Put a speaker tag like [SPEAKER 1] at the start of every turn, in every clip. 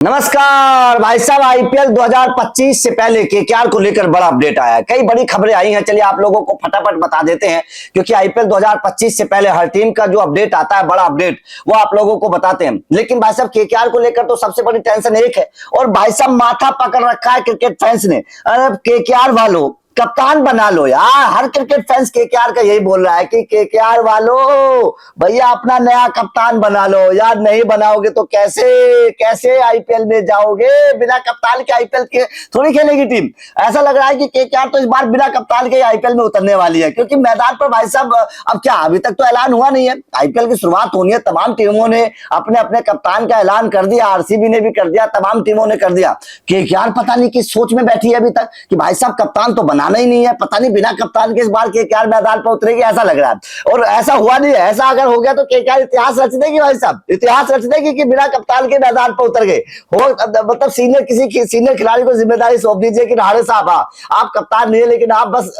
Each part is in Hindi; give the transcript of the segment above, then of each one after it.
[SPEAKER 1] नमस्कार भाई साहब। आईपीएल 2025 से पहले केकेआर को लेकर बड़ा अपडेट आया है। कई बड़ी खबरें आई हैं, चलिए आप लोगों को फटाफट बता देते हैं, क्योंकि आईपीएल 2025 से पहले हर टीम का जो अपडेट आता है, बड़ा अपडेट, वो आप लोगों को बताते हैं। लेकिन भाई साहब केकेआर को लेकर तो सबसे बड़ी टेंशन एक है, और भाई साहब माथा पकड़ रखा है क्रिकेट फैंस ने। अरे केकेआर वालों, कप्तान बना लो यार। हर क्रिकेट फैंस केकेआर का यही बोल रहा है कि केकेआर वालों भैया अपना नया कप्तान बना लो यार। नहीं बनाओगे तो कैसे कैसे आईपीएल में जाओगे? बिना कप्तान के आईपीएल के थोड़ी खेलेगी टीम। ऐसा लग रहा है कि केकेआर तो इस बार बिना कप्तान के आईपीएल में उतरने वाली है, क्योंकि मैदान पर भाई साहब अब क्या, अभी तक तो ऐलान हुआ नहीं है। आईपीएल की शुरुआत होनी है, तमाम टीमों ने अपने अपने कप्तान का ऐलान कर दिया, आरसीबी ने भी कर दिया, तमाम टीमों ने कर दिया। केकेआर पता नहीं किस सोच में बैठी है अभी तक कि भाई साहब कप्तान तो बनाना ही नहीं है। पता नहीं बिना कप्तान के इस बार केकेआर मैदान पर उतरेगी, ऐसा लग रहा है। और ऐसा हुआ नहीं है। ऐसा अगर हो गया तो केकेआर इतिहास रच देगी भाई साहब, इतिहास रच देगी कि बिना कप्तान के मैदान पर उतर गए हो। मतलब सीनियर खिलाड़ी को जिम्मेदारी सौंप दीजिए कि राणे साहब आप कप्तान नहीं है, लेकिन आप बस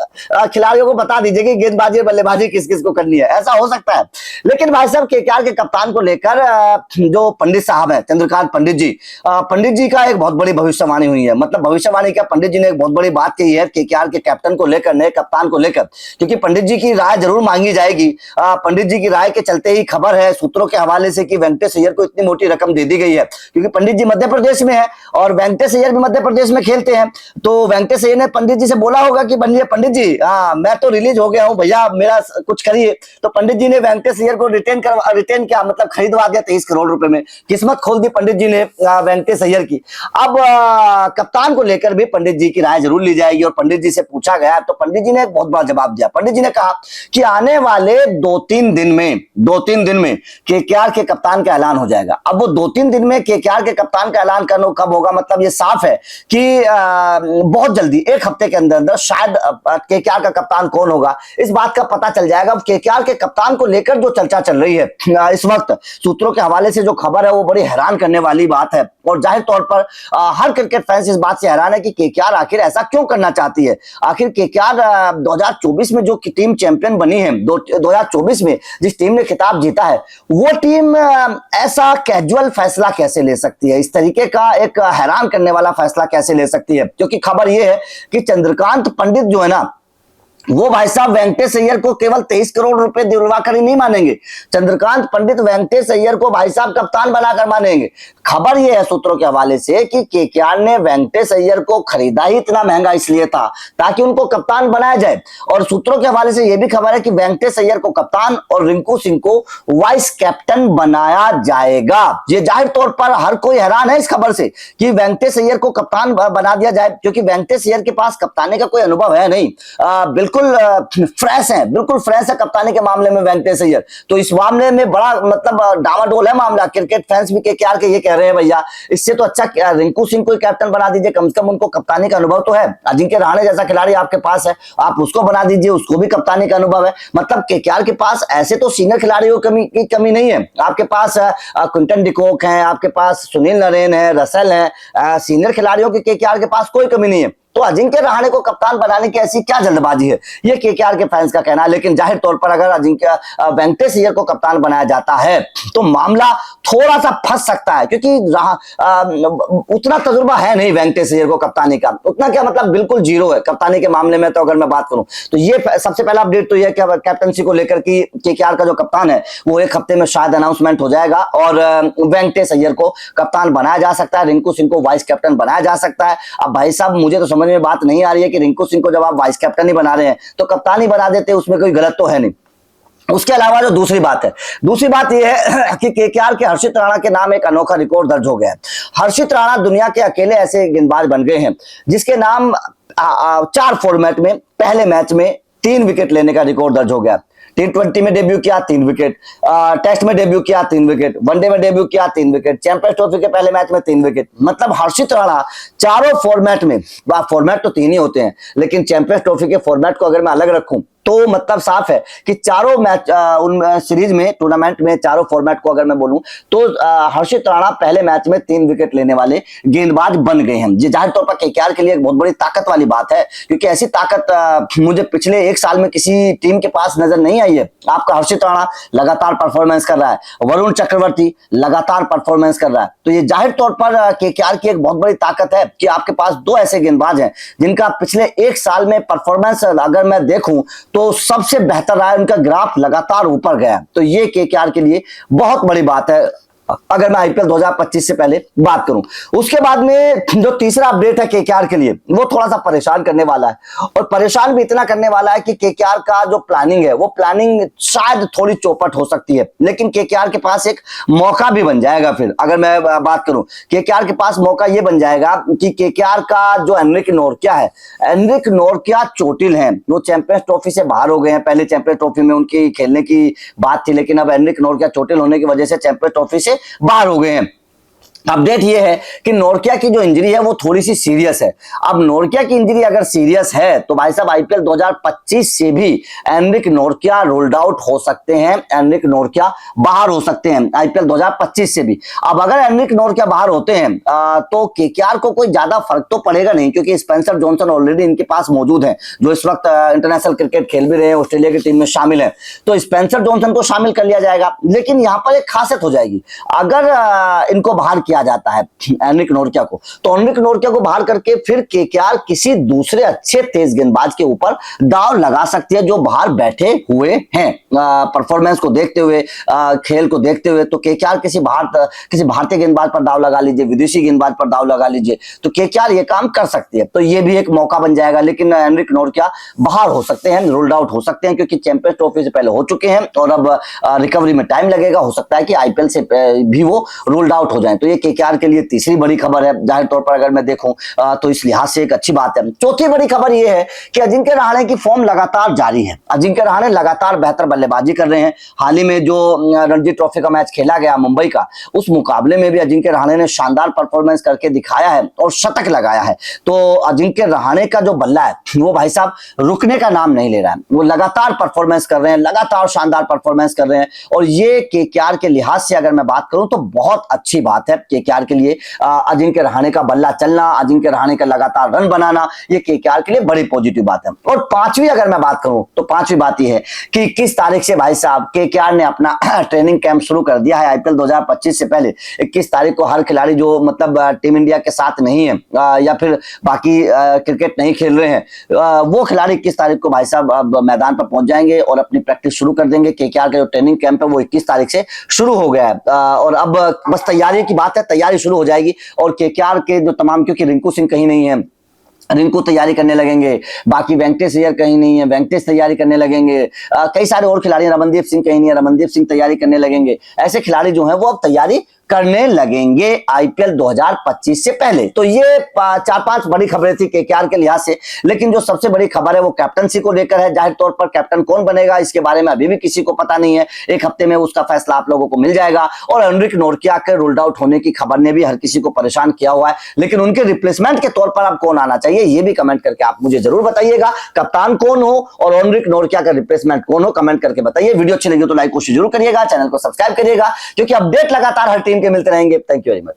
[SPEAKER 1] खिलाड़ियों को बता दीजिए कि गेंदबाजी बल्लेबाजी किस किस को करनी है। ऐसा हो सकता है। लेकिन भाई साहब केकेआर के कप्तान को लेकर जो पंडित साहब है, चंद्रकांत पंडित जी का एक बहुत बड़ी भविष्यवाणी हुई है। मतलब भविष्यवाणी क्या, पंडित जी ने एक बहुत बड़ी बात कही है केकेआर के कैप्टन को लेकर, नए कप्तान को लेकर, क्योंकि पंडित जी की राय जरूर मांगी जाएगी। पंडित जी की राय के चलते ही खबर है सूत्रों के हवाले से कि वेंकटेश अय्यर को इतनी मोटी रकम दे दी गई है, क्योंकि पंडित जी मध्य प्रदेश में है और वेंकटेश अय्यर भी मध्य प्रदेश में खेलते हैं। तो वेंकटेश अय्यर ने पंडित जी से बोला होगा कि पंडित जी मैं तो रिलीज हो गया हूं भैया, मेरा कुछ करिए। तो पंडित जी ने वेंकटेश अय्यर को रिटेन किया, मतलब खरीदवा दिया 23 करोड़ रुपए में। किस्मत खोल दी पंडित जी ने वेंकटेश अय्यर की। अब कप्तान को लेकर भी पंडित जी की राय जरूर ली जाएगी, और पंडित जी से पूछा गया तो पंडित जी ने एक बहुत बड़ा जवाब दिया। पंडित जी ने कहा कि आने वाले 2-3 दिन में केकेआर के कप्तान का ऐलान हो जाएगा। अब वो 2-3 दिन में केकेआर के कप्तान का ऐलान करना कब होगा, मतलब ये साफ है कि बहुत जल्दी, एक हफ्ते के अंदर अंदर शायद केकेआर का कप्तान कौन होगा इस बात का पता चल जाएगा। अब केकेआर के कप्तान को लेकर जो चर्चा चल रही है इस वक्त, सूत्रों के हवाले से जो खबर है वो बड़ी हैरान करने वाली बात है। और जाहिर तौर पर हर क्रिकेट फैंस इस बात से हैरान है कि केकेआर आखिर ऐसा क्यों करना चाहती है। आखिर केकेआर 2024 में जो टीम चैंपियन बनी है, 2024 में जिस टीम ने खिताब जीता है, वो टीम ऐसा कैजुअल फैसला कैसे ले सकती है, इस तरीके का एक हैरान करने वाला फैसला कैसे ले सकती है? क्योंकि खबर यह है कि चंद्रकांत पंडित जो है ना, वो भाई साहब वेंकटेश अय्यर को केवल 23 करोड़ रुपए दिलवाकर ही नहीं मानेंगे। चंद्रकांत पंडित वेंकटेश अय्यर को भाई साहब कप्तान बनाकर मानेंगे। खबर यह है सूत्रों के हवाले से कि केकेआर ने वेंकटेश अय्यर को खरीदा ही इतना महंगा इसलिए था ताकि उनको कप्तान बनाया जाए। और सूत्रों के हवाले से यह भी खबर है कि वेंकटेश अय्यर को कप्तान और रिंकू सिंह को वाइस कैप्टन बनाया जाएगा। ये जाहिर तौर पर हर कोई हैरान है इस खबर से कि वेंकटेश अय्यर को कप्तान बना दिया जाए, क्योंकि वेंकटेश अय्यर के पास कप्तानी का कोई अनुभव है नहीं। बिल्कुल फ्रेश है कप्तानी के मामले में वेंकटेश अय्यर। तो इस मामले में बड़ा मतलब डामाडोल है मामला। क्रिकेट फैंस भी केकेआर के ये कह रहे हैं भैया इससे तो अच्छा रिंकू सिंह को कैप्टन बना दीजिए, कम से कम उनको कप्तानी का अनुभव तो है। अजिंक्य रहाणे जैसा खिलाड़ी आपके पास है, आप उसको बना दीजिए, उसको भी कप्तानी का अनुभव है। मतलब केकेआर के पास ऐसे तो सीनियर खिलाड़ियों की कमी नहीं है। आपके पास क्विंटन डिकॉक है, आपके पास सुनील नरेन है, रसेल है, सीनियर खिलाड़ियों की केकेआर के पास कोई कमी नहीं है। तो अजिंक्य रहाणे को कप्तान बनाने की ऐसी क्या जल्दबाजी है, ये केकेआर के फैंस का कहना है। लेकिन जाहिर तौर पर अगर वेंकटेश अय्यर को कप्तान बनाया जाता है तो मामला थोड़ा सा फंस सकता है, क्योंकि उतना तजुर्बा है नहीं वेंकटेश अय्यर को कप्तानी का। उतना क्या मतलब बिल्कुल जीरो है कप्तानी के मामले में। तो अगर मैं बात करूं तो ये सबसे पहला अपडेट तो यह कैप्टनसी को लेकर कि केकेआर का जो कप्तान है वो एक हफ्ते में शायद अनाउंसमेंट हो जाएगा, और वेंकटेश अय्यर को कप्तान बनाया जा सकता है, रिंकू सिंह को वाइस कैप्टन बनाया जा सकता है। अब भाई साहब मुझे तो समझ में बात नहीं आ रही है कि रिंकू सिंह को जब आप वाइस कैप्टन ही बना रहे हैं तो कप्तान ही बना देते, उसमें कोई गलत तो है नहीं। उसके अलावा जो दूसरी बात यह है कि केकेआर के हर्षित राणा के नाम एक अनोखा रिकॉर्ड दर्ज हो गया है। हर्षित राणा दुनिया के अकेले ऐसे गेंदबाज बन गए हैं जिसके नाम 4 फॉर्मेट में पहले मैच में 3 विकेट लेने का रिकॉर्ड दर्ज हो गया। T20 में डेब्यू किया 3 विकेट, टेस्ट में डेब्यू किया 3 विकेट, वनडे में डेब्यू किया 3 विकेट, चैंपियंस ट्रॉफी के पहले मैच में 3 विकेट। मतलब हर्षित राणा चारों फॉर्मेट में, फॉर्मेट तो 3 ही होते हैं, लेकिन चैंपियंस ट्रॉफी के फॉर्मेट को अगर मैं अलग रखूं तो मतलब साफ है कि चारों मैच उन सीरीज में, टूर्नामेंट में, चारों फॉर्मेट को अगर मैं बोलूं तो हर्षित राणा पहले मैच में 3 विकेट लेने वाले गेंदबाज बन गए हैं। ये जाहिर तौर पर केकेआर के लिए एक बहुत बड़ी ताकत वाली बात है, क्योंकि ऐसी ताकत मुझे पिछले 1 साल में किसी टीम के पास नजर नहीं आई है। आपका हर्षित राणा लगातार परफॉर्मेंस कर रहा है, वरुण चक्रवर्ती लगातार परफॉर्मेंस कर रहा है, तो ये जाहिर तौर पर केकेआर की एक बहुत बड़ी ताकत है कि आपके पास 2 ऐसे गेंदबाज हैं जिनका पिछले 1 साल में परफॉर्मेंस अगर मैं देखूं तो सबसे बेहतर रहा है, उनका ग्राफ लगातार ऊपर गया। तो ये केकेआर के लिए बहुत बड़ी बात है अगर मैं आईपीएल 2025 से पहले बात करूं। उसके बाद में जो तीसरा अपडेट है केकेआर के लिए, वो थोड़ा सा परेशान करने वाला है, और परेशान भी इतना करने वाला है कि केकेआर का जो प्लानिंग है वो प्लानिंग शायद थोड़ी चौपट हो सकती है, लेकिन केकेआर के पास एक मौका भी बन जाएगा। फिर अगर मैं बात करूं, केकेआर के पास मौका ये बन जाएगा कि केकेआर का जो एनरिक नोरकिया है, एनरिक नोरकिया चोटिल है, वो चैंपियंस ट्रॉफी से बाहर हो गए हैं। पहले चैंपियंस ट्रॉफी में उनकी खेलने की बात थी, लेकिन अब एनरिक नोरकिया चोटिल होने की वजह से चैंपियंस ट्रॉफी से बाहर हो गए हैं। अपडेट ये है कि नोरकिया की जो इंजरी है वो थोड़ी सी सीरियस है। अब नोरकिया की इंजरी अगर सीरियस है तो भाई साहब आईपीएल 2025 से भी एनरिक नोरकिया रोल्ड आउट हो सकते हैं, एनरिक नोरकिया बाहर हो सकते हैं आईपीएल 2025 से भी। अब अगर एनरिक नोरकिया बाहर होते हैं तो केकेआर को कोई ज्यादा फर्क तो पड़ेगा नहीं, क्योंकि स्पेंसर जॉनसन ऑलरेडी इनके पास मौजूद है, जो इस वक्त इंटरनेशनल क्रिकेट खेल भी रहे हैं, ऑस्ट्रेलिया की टीम में शामिल है, तो स्पेंसर जॉनसन को शामिल कर लिया जाएगा। लेकिन यहां पर एक खासियत हो जाएगी, अगर इनको बाहर किया जाता है एनरिक नोरकिया को, तो एनरिक नोरकिया को बाहर करके फिर केकेआर किसी दूसरे अच्छे तेज गेंदबाज के ऊपर दाव लगा सकती है जो बाहर बैठे हुए हैं। परफॉर्मेंस को देखते हुए, खेल को देखते हुए, तो केकेआर किसी भारतीय गेंदबाज पर दाव लगा लीजिए, विदेशी गेंदबाज पर दाव लगा लीजिए, तो केकेआर ये काम कर सकती है। तो ये भी एक मौका बन जाएगा, लेकिन एनरिक नोरकिया बाहर हो सकते हैं, रोल्ड आउट हो सकते हैं, क्योंकि चैंपियंस ट्रॉफी से पहले हो चुके हैं और अब रिकवरी में टाइम लगेगा। हो सकता है कि आईपीएल से भी वो रोल्ड आउट हो जाए। तो ये केकेआर के लिए तीसरी बड़ी खबर है, जाहिर तौर पर अगर मैं देखूं तो इस लिहाज से एक अच्छी बात है। चौथी बड़ी खबर यह है कि अजिंक्य रहाणे की फॉर्म लगातार जारी है। अजिंक्य रहाणे लगातार बेहतर बल्लेबाजी कर रहे हैं। हाल ही में जो रणजी ट्रॉफी का मैच खेला गया मुंबई का, उस मुकाबले में भी अजिंक्य रहाणे ने शानदार परफॉर्मेंस करके दिखाया है और शतक लगाया है। तो अजिंक्य रहाणे का जो बल्ला है वो भाई साहब रुकने का नाम नहीं ले रहा है, वो लगातार परफॉर्मेंस कर रहे हैं, लगातार शानदार परफॉर्मेंस कर रहे हैं, और ये केकेआर के लिहाज से अगर मैं बात करूं तो बहुत अच्छी बात है केकेआर के लिए। अजिंक्य रहाणे का बल्ला चलना, अजिंक्य रहाणे का लगातार रन बनाना, ये केकेआर के लिए बड़ी पॉजिटिव बात है। और पांचवी अगर मैं बात करूं तो पांचवी बात यह है कि 21 तारीख से भाई साहब केकेआर ने अपना ट्रेनिंग कैंप शुरू कर दिया है। आईपीएल 2025 से पहले 21 तारीख को हर खिलाड़ी जो मतलब टीम इंडिया के साथ नहीं है या फिर बाकी क्रिकेट नहीं खेल रहे हैं, वो खिलाड़ी 21 तारीख को भाई साहब मैदान पर पहुंच जाएंगे और अपनी प्रैक्टिस शुरू कर देंगे। केकेआर का जो ट्रेनिंग कैंप है वो 21 तारीख से शुरू हो गया है और अब बस तैयारी की बात है, तैयारी शुरू हो जाएगी। और केकेआर के जो तमाम, क्योंकि रिंकू सिंह कहीं नहीं है, रिंकू तैयारी करने लगेंगे, बाकी वेंकटेश अय्यर कहीं नहीं है, वेंकटेश तैयारी करने लगेंगे, कई सारे और खिलाड़ी, रमनदीप सिंह कहीं नहीं है, रमनदीप सिंह तैयारी करने लगेंगे। ऐसे खिलाड़ी जो हैं वो अब तैयारी करने लगेंगे आईपीएल 2025 से पहले। तो ये 4-5 बड़ी खबरें थी केकेआर के लिहाज से, लेकिन जो सबसे बड़ी खबर है वो कैप्टनसी को लेकर है। जाहिर तौर पर कैप्टन कौन बनेगा इसके बारे में अभी भी किसी को पता नहीं है, एक हफ्ते में उसका फैसला आप लोगों को मिल जाएगा। और एनरिक नोरकिया के रोल्ड आउट होने की खबर ने भी हर किसी को परेशान किया हुआ है, लेकिन उनके रिप्लेसमेंट के तौर पर अब कौन आना चाहिए ये भी कमेंट करके आप मुझे जरूर बताइएगा। कप्तान कौन हो और एनरिक नोरकिया का रिप्लेसमेंट कौन हो, कमेंट करके बताइए। वीडियो अच्छी लगी तो लाइक कोशिश जरूर करिएगा, चैनल को सब्सक्राइब करिएगा, क्योंकि अपडेट लगातार हर टीम के मिलते रहेंगे। Thank you very much.